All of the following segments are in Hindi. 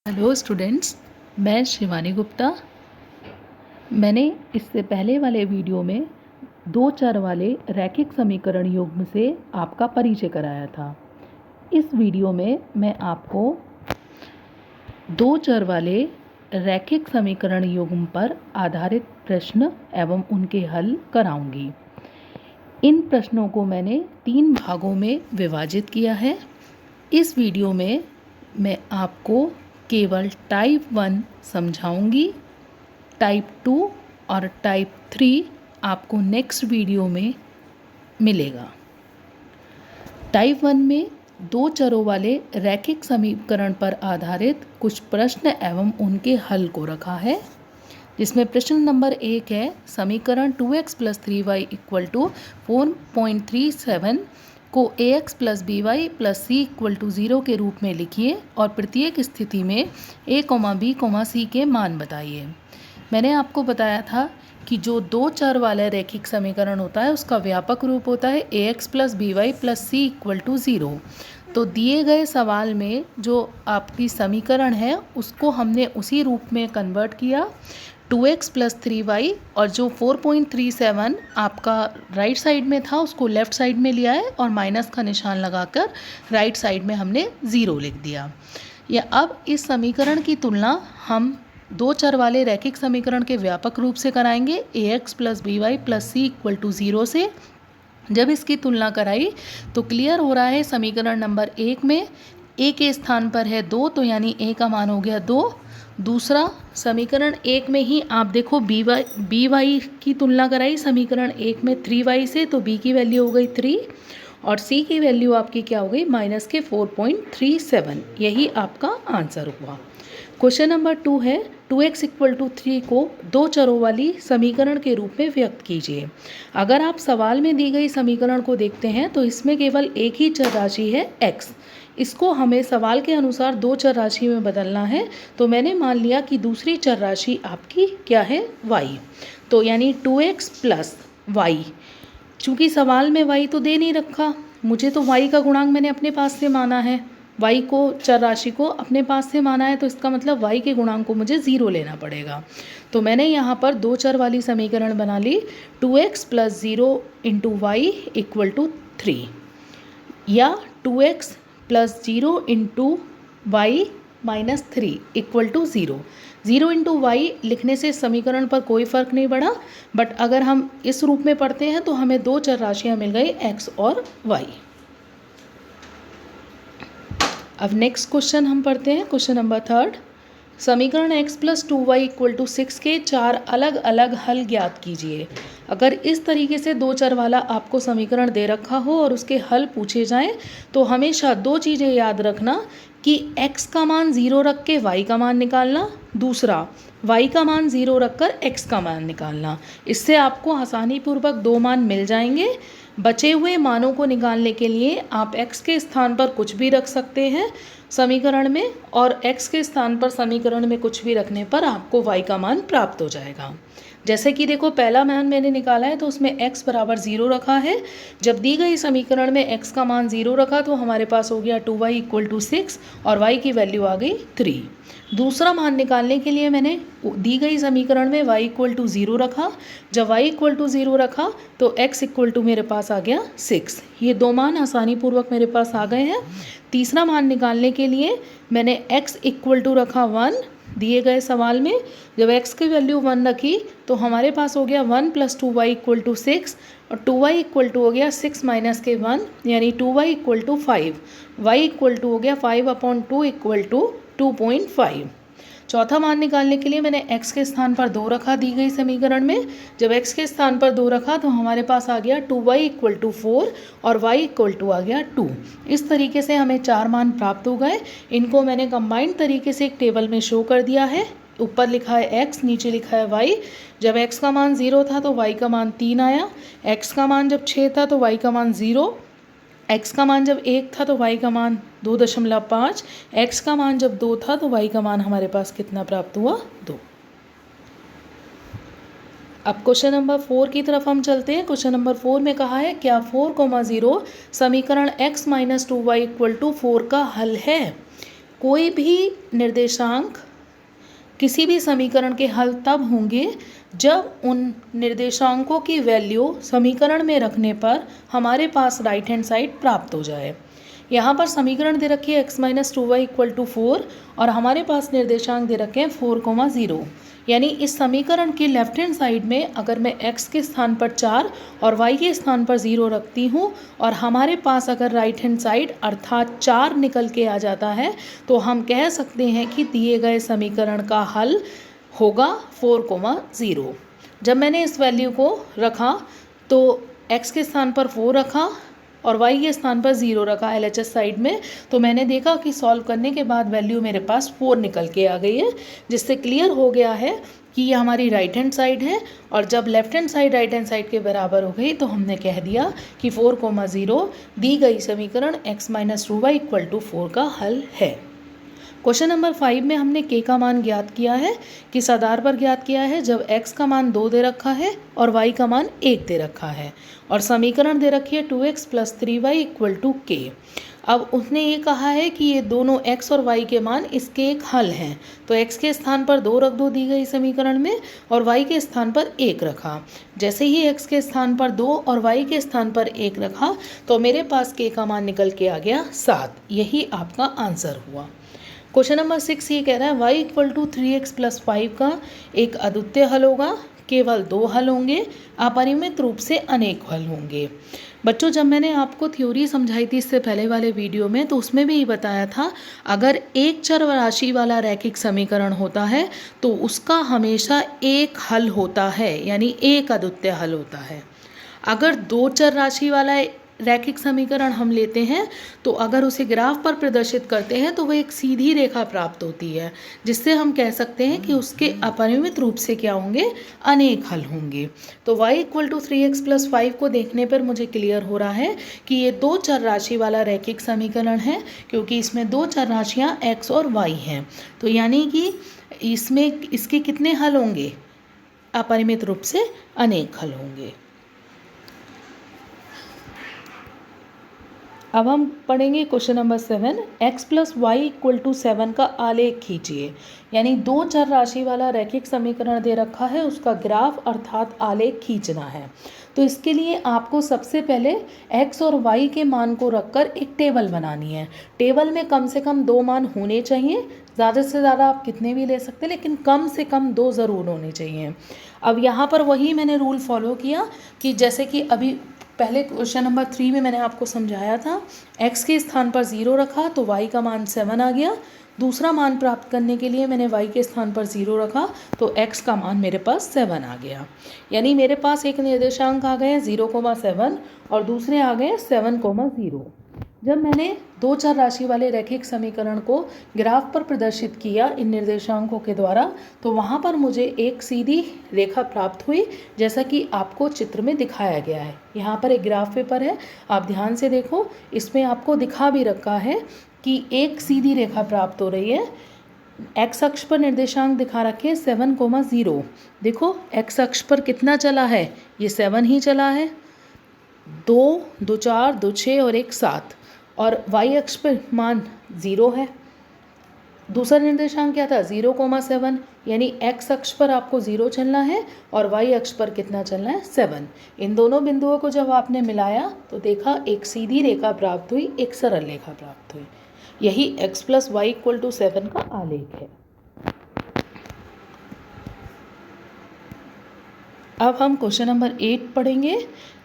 हेलो स्टूडेंट्स, मैं शिवानी गुप्ता। मैंने इससे पहले वाले वीडियो में दो चर वाले रैखिक समीकरण युग्म से आपका परिचय कराया था। इस वीडियो में मैं आपको दो चर वाले रैखिक समीकरण युग्म पर आधारित प्रश्न एवं उनके हल कराऊंगी। इन प्रश्नों को मैंने 3 भागों में विभाजित किया है। इस वीडियो में मैं आपको केवल टाइप 1 समझाऊंगी। टाइप 2 और टाइप 3 आपको नेक्स्ट वीडियो में मिलेगा। टाइप 1 में दो चरों वाले रैखिक समीकरण पर आधारित कुछ प्रश्न एवं उनके हल को रखा है, जिसमें प्रश्न नंबर 1 है समीकरण 2x + 3y = 4.37 को ax + by + c = 0 के रूप में लिखिए और प्रत्येक स्थिति में a, b, c के मान बताइए। मैंने आपको बताया था कि जो दो चर वाला रैखिक समीकरण होता है उसका व्यापक रूप होता है ax + by + c = 0। तो दिए गए सवाल में जो आपकी समीकरण है उसको हमने उसी रूप में कन्वर्ट किया 2x + 3y, और जो 4.37 आपका राइट साइड में था उसको लेफ़्ट साइड में लिया है और माइनस का निशान लगाकर राइट साइड में हमने 0 लिख दिया। या अब इस समीकरण की तुलना हम दो चर वाले रैखिक समीकरण के व्यापक रूप से कराएंगे ax + by + c = 0 से। जब इसकी तुलना कराई तो क्लियर हो रहा है समीकरण नंबर 1 में a के स्थान पर है 2, तो यानी a का मान हो गया 2। दूसरा समीकरण 1 में ही आप देखो by की तुलना कराई समीकरण 1 में 3y से, तो b की वैल्यू हो गई 3 और c की वैल्यू आपकी क्या हो गई -4.37। यही आपका आंसर हुआ। क्वेश्चन नंबर 2 है 2x = 3 को दो चरों वाली समीकरण के रूप में व्यक्त कीजिए। अगर आप सवाल में दी गई समीकरण को देखते हैं तो इसमें केवल एक ही चर राशि है x। इसको हमें सवाल के अनुसार दो चर राशि में बदलना है, तो मैंने मान लिया कि दूसरी चर राशि आपकी क्या है y। तो यानी 2x + y। चूँकि सवाल में y तो दे नहीं रखा, मुझे तो y का गुणांक मैंने अपने पास से माना है, y को चर राशि को अपने पास से माना है, तो इसका मतलब y के गुणांक को मुझे 0 लेना पड़ेगा। तो मैंने यहाँ पर दो चर वाली समीकरण बना ली 2x + 0 × y = 3 या 2x + 0 × y - 3 = 0। 0 × y लिखने से समीकरण पर कोई फ़र्क नहीं पड़ा, बट अगर हम इस रूप में पढ़ते हैं तो हमें दो चर राशियाँ मिल गई x और y। अब नेक्स्ट क्वेश्चन हम पढ़ते हैं, क्वेश्चन नंबर 3। समीकरण x + 2y = 6 के 4 अलग अलग हल ज्ञात कीजिए। अगर इस तरीके से दो चर वाला आपको समीकरण दे रखा हो और उसके हल पूछे जाएं तो हमेशा दो चीज़ें याद रखना कि x का मान 0 रख के y का मान निकालना, दूसरा y का मान 0 रखकर x का मान निकालना। इससे आपको आसानीपूर्वक दो मान मिल जाएंगे। बचे हुए मानों को निकालने के लिए आप x के स्थान पर कुछ भी रख सकते हैं समीकरण में, और x के स्थान पर समीकरण में कुछ भी रखने पर आपको y का मान प्राप्त हो जाएगा। जैसे कि देखो पहला मान मैंने निकाला है तो उसमें x = 0 रखा है। जब दी गई समीकरण में x का मान 0 रखा तो हमारे पास हो गया 2y = 6 और y की वैल्यू आ गई 3। दूसरा मान निकालने के लिए मैंने दी गई समीकरण में y = 0 रखा। जब y = 0 रखा तो x = मेरे पास आ गया 6। ये दो मान आसानीपूर्वक मेरे पास आ गए हैं। तीसरा मान निकालने के लिए मैंने x = रखा 1 दिए गए सवाल में। जब x की वैल्यू 1 रखी तो हमारे पास हो गया 1 + 2y = 6 और 2y = हो गया 6 - 1 यानी 2y = 5। y = हो गया 5/2 = 2.5। चौथा मान निकालने के लिए मैंने x के स्थान पर 2 रखा दी गई समीकरण में। जब x के स्थान पर 2 रखा तो हमारे पास आ गया 2y = 4 और y = आ गया 2। इस तरीके से हमें 4 मान प्राप्त हो गए। इनको मैंने कंबाइंड तरीके से एक टेबल में शो कर दिया है। ऊपर लिखा है x, नीचे लिखा है y। जब x का मान 0 था तो y का मान 3 आया, x का मान जब 6 था तो y का मान 0, x का मान जब 1 था तो y का मान 2.5, x का मान जब 2 था तो y का मान हमारे पास कितना प्राप्त हुआ 2। अब क्वेश्चन नंबर 4 की तरफ हम चलते हैं। क्वेश्चन नंबर 4 में कहा है क्या 4, 0 समीकरण x - 2y = 4 का हल है। कोई भी निर्देशांक किसी भी समीकरण के हल तब होंगे जब उन निर्देशांकों की वैल्यू समीकरण में रखने पर हमारे पास राइट हैंड साइड प्राप्त हो जाए। यहाँ पर समीकरण दे रखी है x minus 2y equal to 4 और हमारे पास निर्देशांक दे रखे हैं 4,0। यानी इस समीकरण की लेफ्ट हैंड साइड में अगर मैं x के स्थान पर 4 और y के स्थान पर 0 रखती हूँ और हमारे पास अगर राइट हैंड साइड अर्थात 4 निकल के आ जाता है तो हम कह सकते हैं कि दिए गए समीकरण का हल होगा 4,0। जब मैंने इस वैल्यू को रखा तो x के स्थान पर 4 रखा और y के स्थान पर 0 रखा LHS साइड में, तो मैंने देखा कि सॉल्व करने के बाद वैल्यू मेरे पास 4 निकल के आ गई है, जिससे क्लियर हो गया है कि ये हमारी राइट हैंड साइड है। और जब left hand side right hand side के बराबर हो गई तो हमने कह दिया कि 4,0 दी गई समीकरण x minus 2y equal to 4 का हल है। क्वेश्चन नंबर 5 में हमने k का मान ज्ञात किया है, किस आधार पर ज्ञात किया है, जब x का मान 2 दे रखा है और y का मान 1 दे रखा है और समीकरण दे रखी है 2x plus 3y equal to k। अब उसने ये कहा है कि ये दोनों x और y के मान इसके एक हल हैं, तो x के स्थान पर 2 रख दो दी गई समीकरण में और y के स्थान पर 1 रखा। जैसे ही x के स्थान पर 2 और y के स्थान पर 1 रखा तो मेरे पास k का मान निकल के आ गया 7। यही आपका आंसर हुआ। क्वेश्चन नंबर 6 ये कह रहा है y equal to 3x plus 5 का एक अद्वितीय हल होगा, केवल 2 हल होंगे, अपरिमित रूप से अनेक हल होंगे। बच्चों, जब मैंने आपको थ्योरी समझाई थी इससे पहले वाले वीडियो में तो उसमें भी ये बताया था अगर एक चर राशि वाला रैखिक समीकरण होता है तो उसका हमेशा एक हल होता है, यानी एक अद्वितीय हल होता है। अगर 2 चर राशि वाला रैखिक समीकरण हम लेते हैं तो अगर उसे ग्राफ पर प्रदर्शित करते हैं तो वह एक सीधी रेखा प्राप्त होती है, जिससे हम कह सकते हैं कि उसके अपरिमित रूप से क्या होंगे, अनेक हल होंगे। तो y equal to 3x plus 5 को देखने पर मुझे क्लियर हो रहा है कि ये 2 चर राशि वाला रैखिक समीकरण है, क्योंकि इसमें 2 चर राशियाँ x और y हैं। तो यानी कि इसमें इसके कितने हल होंगे, अपरिमित रूप से अनेक हल होंगे। अब हम पढ़ेंगे question number 7, x plus y equal to 7 का आलेख खींचिए। यानी 2 चर राशि वाला रैखिक समीकरण दे रखा है, उसका ग्राफ अर्थात आलेख खींचना है। तो इसके लिए आपको सबसे पहले x और y के मान को रखकर एक टेबल बनानी है। टेबल में कम से कम 2 मान होने चाहिए, ज़्यादा से ज़्यादा आप कितने भी ले सकते हैं, लेकिन कम से कम 2 ज़रूर होने चाहिए। अब यहाँ पर वही मैंने रूल फॉलो किया कि जैसे कि अभी पहले क्वेश्चन नंबर 3 में मैंने आपको समझाया था, x के स्थान पर 0 रखा तो y का मान 7 आ गया। दूसरा मान प्राप्त करने के लिए मैंने y के स्थान पर 0 रखा तो x का मान मेरे पास 7 आ गया। यानी मेरे पास एक निर्देशांक आ गए 0,7 और दूसरे आ गए 7,0। जब मैंने 2 चर राशि वाले रैखिक समीकरण को ग्राफ पर प्रदर्शित किया इन निर्देशांकों के द्वारा तो वहाँ पर मुझे एक सीधी रेखा प्राप्त हुई, जैसा कि आपको चित्र में दिखाया गया है। यहाँ पर एक ग्राफ पेपर है, आप ध्यान से देखो, इसमें आपको दिखा भी रखा है कि एक सीधी रेखा प्राप्त हो रही है। एक्स अक्ष पर निर्देशांक दिखा रखे 7,0। देखो एक्स अक्ष पर कितना चला है, ये 7 ही चला है, 2, 2 4, 2 6 और 1 7। और y अक्ष पर मान 0 है। दूसरा निर्देशांक क्या था, 0,7। यानी x अक्ष पर आपको 0 चलना है और y अक्ष पर कितना चलना है, 7। इन दोनों बिंदुओं को जब आपने मिलाया तो देखा एक सीधी रेखा प्राप्त हुई, एक सरल रेखा प्राप्त हुई। यही x plus y equal to 7 का आलेख है। अब हम क्वेश्चन नंबर 8 पढ़ेंगे।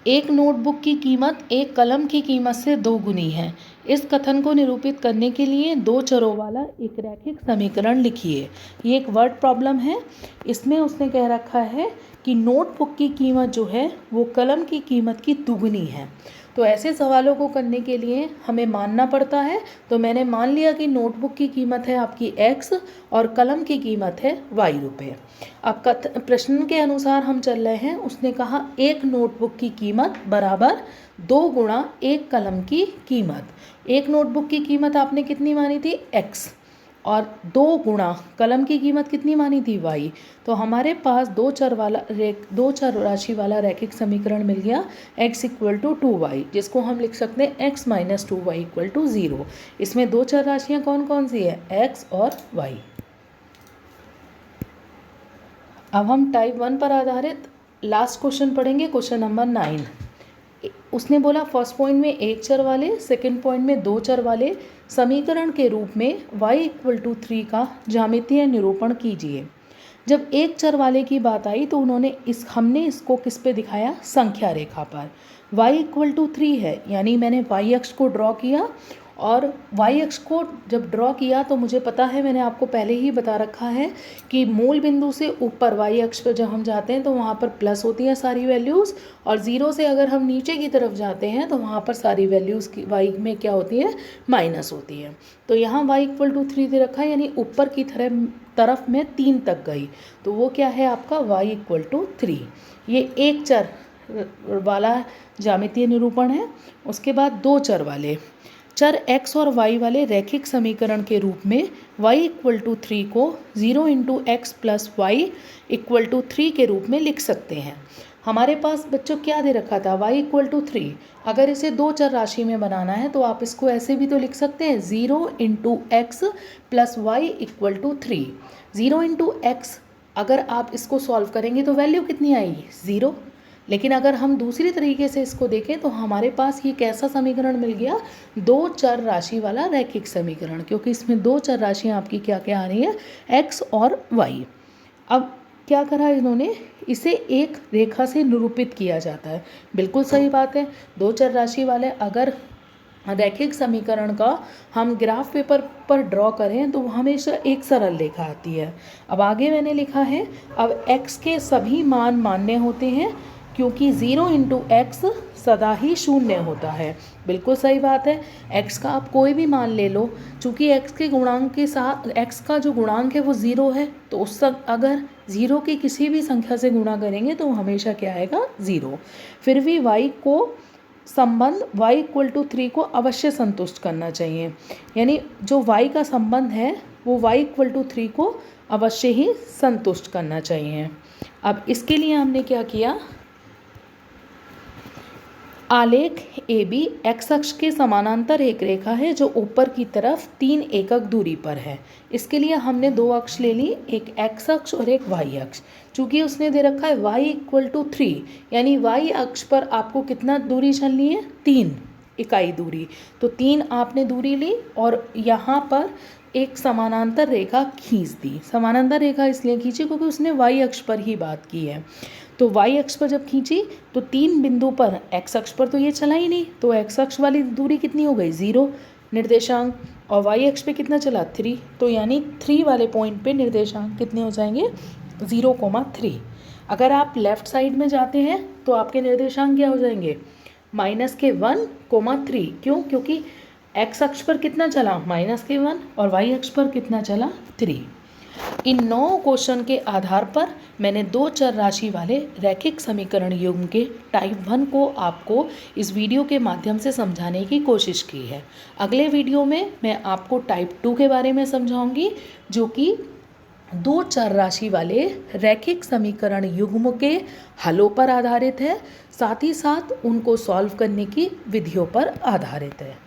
एक नोटबुक की कीमत एक कलम की कीमत से 2 गुनी है। इस कथन को निरूपित करने के लिए 2 चरों वाला एक रैखिक समीकरण लिखिए। ये एक वर्ड प्रॉब्लम है। इसमें उसने कह रखा है कि नोटबुक की कीमत जो है वो कलम की कीमत की दुगनी है। तो ऐसे सवालों को करने के लिए हमें मानना पड़ता है। तो मैंने मान लिया कि नोटबुक की कीमत है आपकी x और कलम की कीमत है y रुपये। अब प्रश्न के अनुसार हम चल रहे हैं। उसने कहा एक नोटबुक की कीमत बराबर 2 गुणा एक कलम की कीमत। एक नोटबुक की कीमत आपने कितनी मानी थी, x, और 2 गुणा कलम की कीमत कितनी मानी थी y। तो हमारे पास दो चर राशि वाला रैखिक समीकरण मिल गया x इक्वल टू 2y, जिसको हम लिख सकते हैं x minus 2y equal to 0। इसमें दो चर राशियाँ कौन कौन सी है, x और y। अब हम टाइप 1 पर आधारित लास्ट क्वेश्चन पढ़ेंगे, क्वेश्चन नंबर 9। उसने बोला फर्स्ट पॉइंट में एक चर वाले, सेकंड पॉइंट में दो चर वाले समीकरण के रूप में y इक्वल टू 3 का ज्यामितीय निरूपण कीजिए। जब एक चर वाले की बात आई तो हमने इसको किस पे दिखाया, संख्या रेखा पर। y इक्वल टू 3 है, यानी मैंने y अक्ष को ड्रॉ किया, और y अक्ष को जब ड्रॉ किया तो मुझे पता है, मैंने आपको पहले ही बता रखा है कि मूल बिंदु से ऊपर y अक्ष पर जब हम जाते हैं तो वहाँ पर प्लस होती हैं सारी वैल्यूज़, और ज़ीरो से अगर हम नीचे की तरफ जाते हैं तो वहाँ पर सारी वैल्यूज़ की y में क्या होती है, माइनस होती है। तो यहाँ y इक्वल टू 3 दे रखा है, यानी ऊपर की तरफ में 3 तक गई, तो वो क्या है आपका y इक्वल टू 3। ये एक चर वाला ज्यामितीय निरूपण है। उसके बाद दो चर वाले, चर x और y वाले रैखिक समीकरण के रूप में y इक्वल टू 3 को 0 into x plus y equal to 3 के रूप में लिख सकते हैं। हमारे पास बच्चों क्या दे रखा था, y इक्वल टू 3। अगर इसे दो चर राशि में बनाना है तो आप इसको ऐसे भी तो लिख सकते हैं, 0 into x plus y equal to 3। 0 into x अगर आप इसको सॉल्व करेंगे तो वैल्यू कितनी आएगी, 0। लेकिन अगर हम दूसरी तरीके से इसको देखें तो हमारे पास ये कैसा समीकरण मिल गया, दो चर राशि वाला रैखिक समीकरण, क्योंकि इसमें दो चर राशियाँ आपकी क्या क्या आ रही हैं, x और y। अब क्या करा इन्होंने, इसे एक रेखा से निरूपित किया जाता है। बिल्कुल सही बात है, दो चर राशि वाले अगर रैखिक समीकरण का हम ग्राफ पेपर पर ड्रॉ करें तो हमेशा एक सरल रेखा आती है। अब आगे मैंने लिखा है, अब x के सभी मान मान्य होते हैं क्योंकि 0 इंटू एक्स सदा ही शून्य होता है। बिल्कुल सही बात है, x का आप कोई भी मान ले लो, चूँकि x के गुणांक के साथ x का जो गुणांक है वो 0 है, तो उस अगर 0 की किसी भी संख्या से गुणा करेंगे तो हमेशा क्या आएगा, 0। फिर भी y को संबंध y इक्वल टू 3 को अवश्य संतुष्ट करना चाहिए, यानी जो y का संबंध है वो y इक्वल टू 3 को अवश्य ही संतुष्ट करना चाहिए। अब इसके लिए हमने क्या किया, आलेख ए बी एक्स अक्ष के समानांतर एक रेखा है जो ऊपर की तरफ 3 एकक दूरी पर है। इसके लिए हमने दो अक्ष ले ली, एक एक्स अक्ष और एक वाई अक्ष। चूँकि उसने दे रखा है y इक्वल टू 3, यानी y अक्ष पर आपको कितना दूरी चलनी है, 3 इकाई दूरी। तो 3 आपने दूरी ली और यहाँ पर एक समानांतर रेखा खींच दी। समानांतर रेखा इसलिए खींची क्योंकि उसने y अक्ष पर ही बात की है। तो y अक्ष पर जब खींची तो 3 बिंदु पर, x अक्ष पर तो ये चला ही नहीं, तो x अक्ष वाली दूरी कितनी हो गई, 0 निर्देशांक, और y अक्ष पे कितना चला, 3। तो यानी 3 वाले पॉइंट पे निर्देशांक कितने हो जाएंगे, 0,3। अगर आप लेफ्ट साइड में जाते हैं तो आपके निर्देशांक क्या हो जाएंगे, -1,3। क्यों, क्योंकि x अक्ष पर कितना चला, -1, और y अक्ष पर कितना चला, 3। इन 9 क्वेश्चन के आधार पर मैंने दो चर राशि वाले रैखिक समीकरण युग्म के टाइप 1 को आपको इस वीडियो के माध्यम से समझाने की कोशिश की है। अगले वीडियो में मैं आपको टाइप 2 के बारे में समझाऊंगी, जो कि दो चर राशि वाले रैखिक समीकरण युग्म के हलों पर आधारित है, साथ ही साथ उनको सॉल्व करने की विधियों पर आधारित है।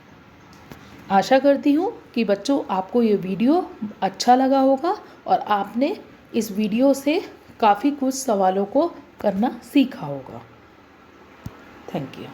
आशा करती हूँ कि बच्चों आपको ये वीडियो अच्छा लगा होगा और आपने इस वीडियो से काफ़ी कुछ सवालों को करना सीखा होगा। Thank you.